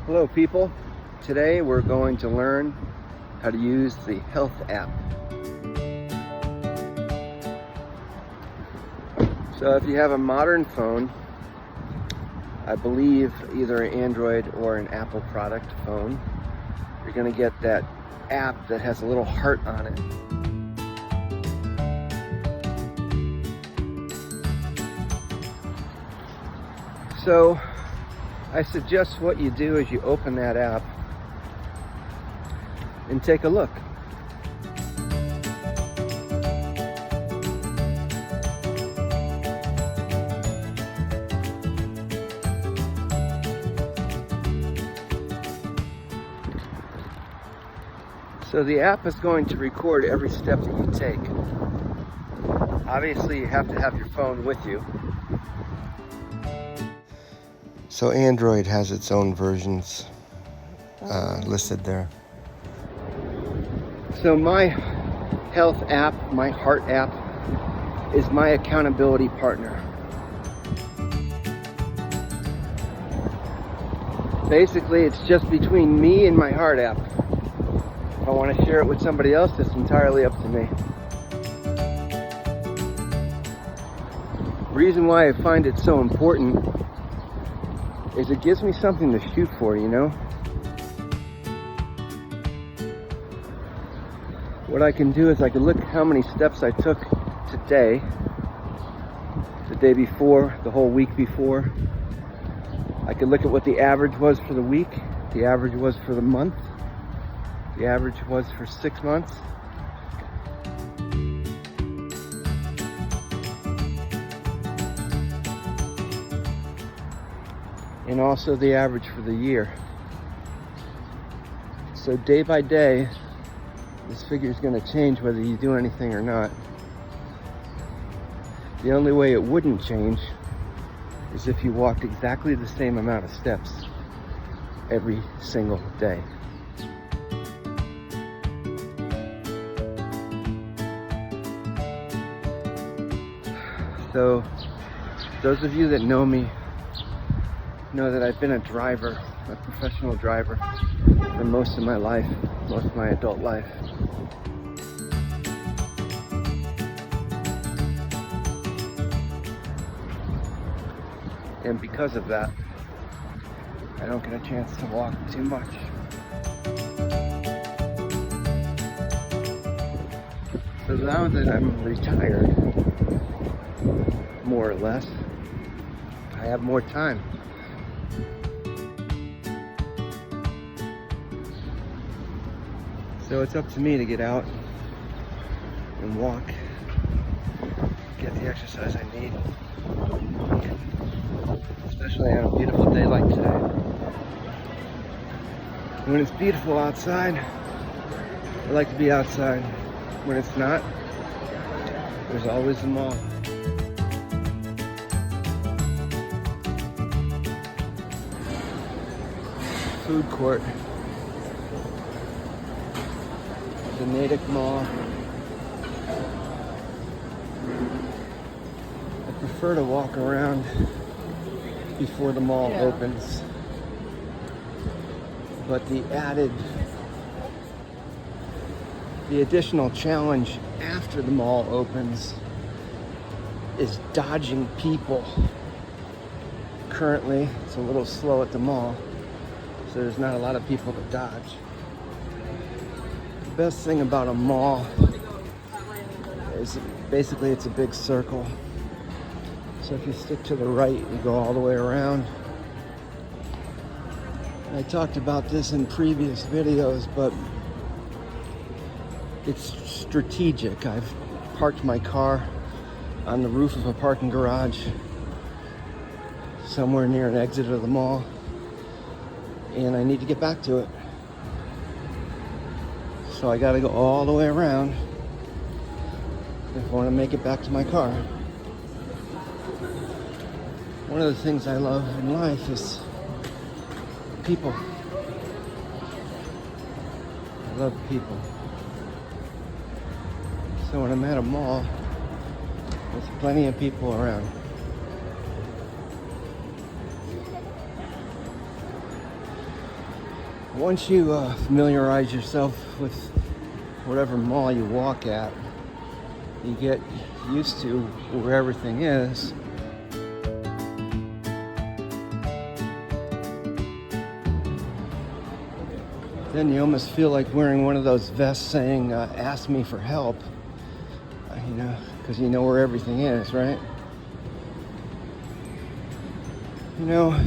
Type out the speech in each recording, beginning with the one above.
Hello people, today we're going to learn how to use the Health app. So if you have a modern phone, I believe either an Android or an Apple product phone, you're going to get that app that has a little heart on it. So I suggest what you do is you open that app and take a look. So the app is going to record every step that you take. Obviously you have to have your phone with you. So Android has its own versions listed there. So my Health app, my Heart app, is my accountability partner. Basically, it's just between me and my Heart app. If I want to share it with somebody else, it's entirely up to me. The reason why I find it so important is it gives me something to shoot for, you know? What I can do is I can look at how many steps I took today, the day before, the whole week before. I can look at what the average was for the week, the average was for the month, the average was for 6 months. And also the average for the year. So day by day, this figure is going to change whether you do anything or not. The only way it wouldn't change is if you walked exactly the same amount of steps every single day. So those of you that know me know that I've been a driver, a professional driver, for most of my life, most of my adult life. And because of that, I don't get a chance to walk too much. So now that I'm retired, more or less, I have more time. So it's up to me to get out and walk, get the exercise I need, especially on a beautiful day like today. When it's beautiful outside, I like to be outside. When it's not, there's always the mall. Food court. The Natick Mall. I prefer to walk around before the mall opens, but the additional challenge after the mall opens is dodging people. Currently, it's a little slow at the mall, so there's not a lot of people to dodge. The best thing about a mall is basically it's a big circle. So if you stick to the right, you go all the way around. And I talked about this in previous videos, but it's strategic. I've parked my car on the roof of a parking garage somewhere near an exit of the mall, and I need to get back to it. So I gotta go all the way around if I want to make it back to my car. One of the things I love in life is people. I love people. So when I'm at a mall, there's plenty of people around. Once you familiarize yourself with whatever mall you walk at, you get used to where everything is. Then you almost feel like wearing one of those vests saying, ask me for help, because you know where everything is, right?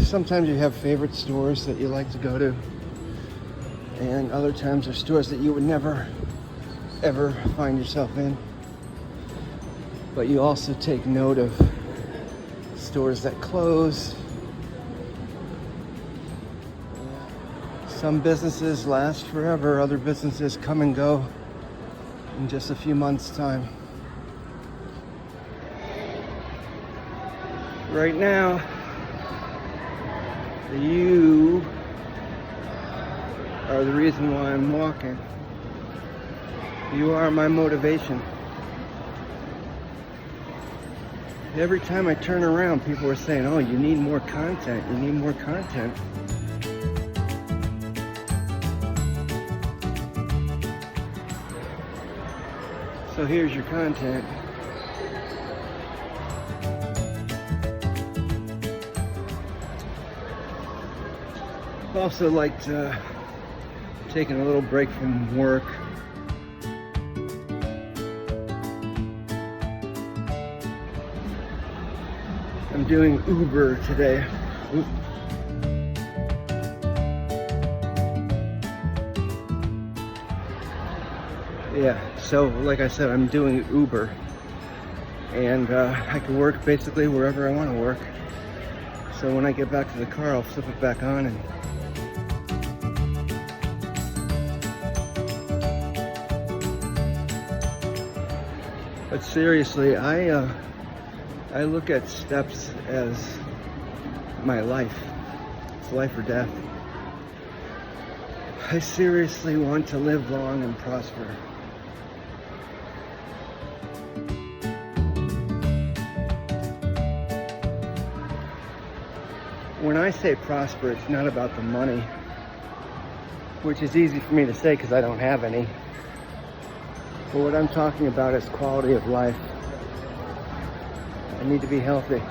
Sometimes you have favorite stores that you like to go to, and other times are stores that you would never, ever find yourself in. But you also take note of stores that close. Some businesses last forever, other businesses come and go in just a few months' time. Right now, you are the reason why I'm walking. You are my motivation. Every time I turn around, people are saying, oh, you need more content, you need more content. So here's your content. I've also liked taking a little break from work. I'm doing Uber today. Oop. Yeah, so like I said, I'm doing Uber, and I can work basically wherever I want to work. So when I get back to the car, I'll flip it back on and but seriously, I look at steps as my life. It's life or death. I seriously want to live long and prosper. When I say prosper, it's not about the money, which is easy for me to say because I don't have any. But what I'm talking about is quality of life. I need to be healthy.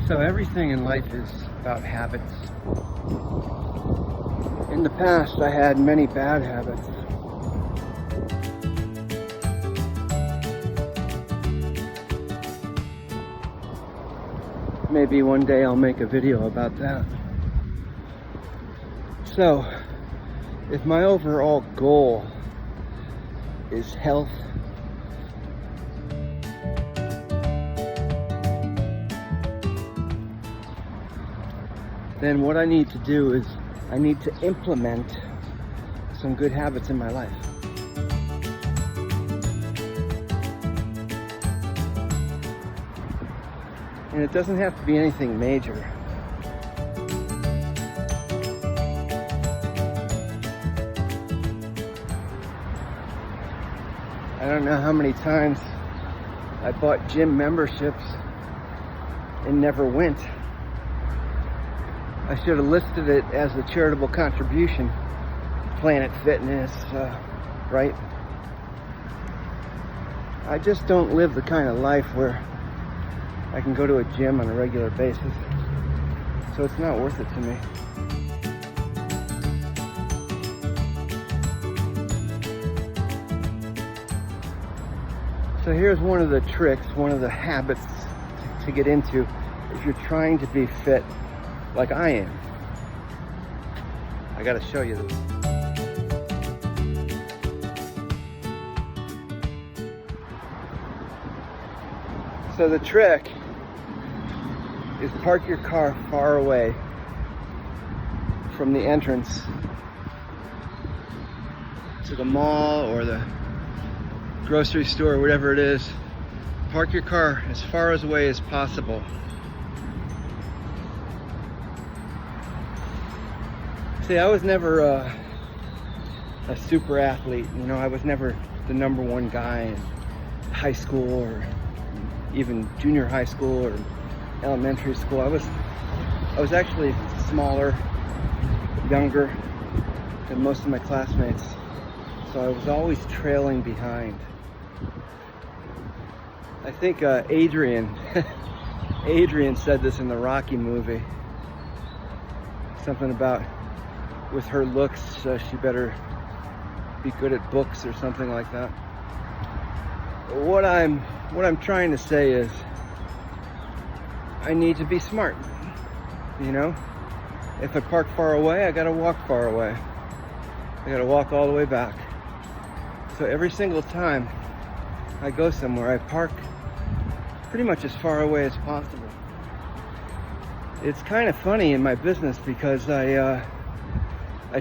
So everything in life is about habits. In the past, I had many bad habits. Maybe one day I'll make a video about that. So, if my overall goal is health, then what I need to do is I need to implement some good habits in my life. And it doesn't have to be anything major. I don't know how many times I bought gym memberships and never went. I should have listed it as a charitable contribution. Planet Fitness, right? I just don't live the kind of life where I can go to a gym on a regular basis. So it's not worth it to me. So here's one of the tricks, one of the habits to get into if you're trying to be fit like I am. I gotta show you this. So the trick is park your car far away from the entrance to the mall or the grocery store, whatever it is. Park your car as far away as possible. See, I was never a super athlete. You know, I was never the number one guy in high school or even junior high school or elementary school. I was actually smaller, younger than most of my classmates, so I was always trailing behind. I think Adrian said this in the Rocky movie. Something about with her looks, she better be good at books or something like that. What I'm trying to say is I need to be smart. You know, if I park far away, I gotta walk far away. I gotta walk all the way back. So every single time I go somewhere, I park pretty much as far away as possible. It's kind of funny in my business because I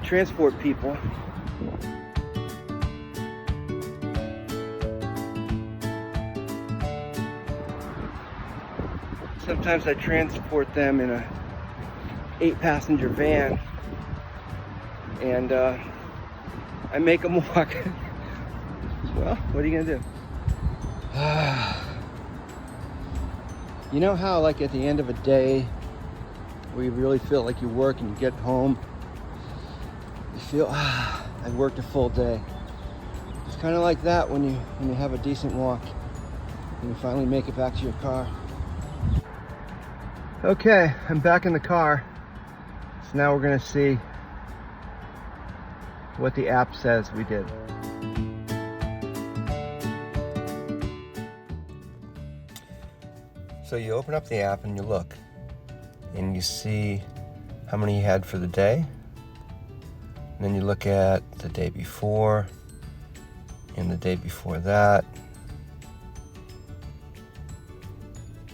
transport people. Sometimes I transport them in a 8-passenger van, and I make them walk. Well, what are you gonna do? You know how, like, at the end of a day where you really feel like you work and you get home, you feel, I worked a full day. It's kind of like that when you have a decent walk and you finally make it back to your car. Okay, I'm back in the car. So now we're gonna see what the app says we did. So you open up the app and you look, and you see how many you had for the day. And then you look at the day before, and the day before that,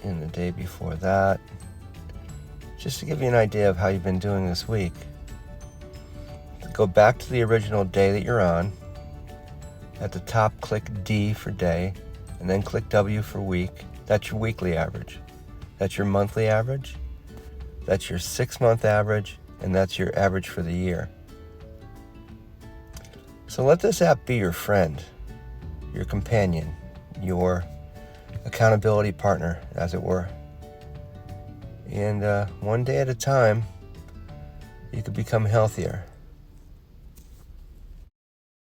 and the day before that. Just to give you an idea of how you've been doing this week. Go back to the original day that you're on. At the top, click D for day, and then click W for week. That's your weekly average. That's your monthly average. That's your 6-month average, and that's your average for the year. So let this app be your friend, your companion, your accountability partner, as it were. And one day at a time, you could become healthier.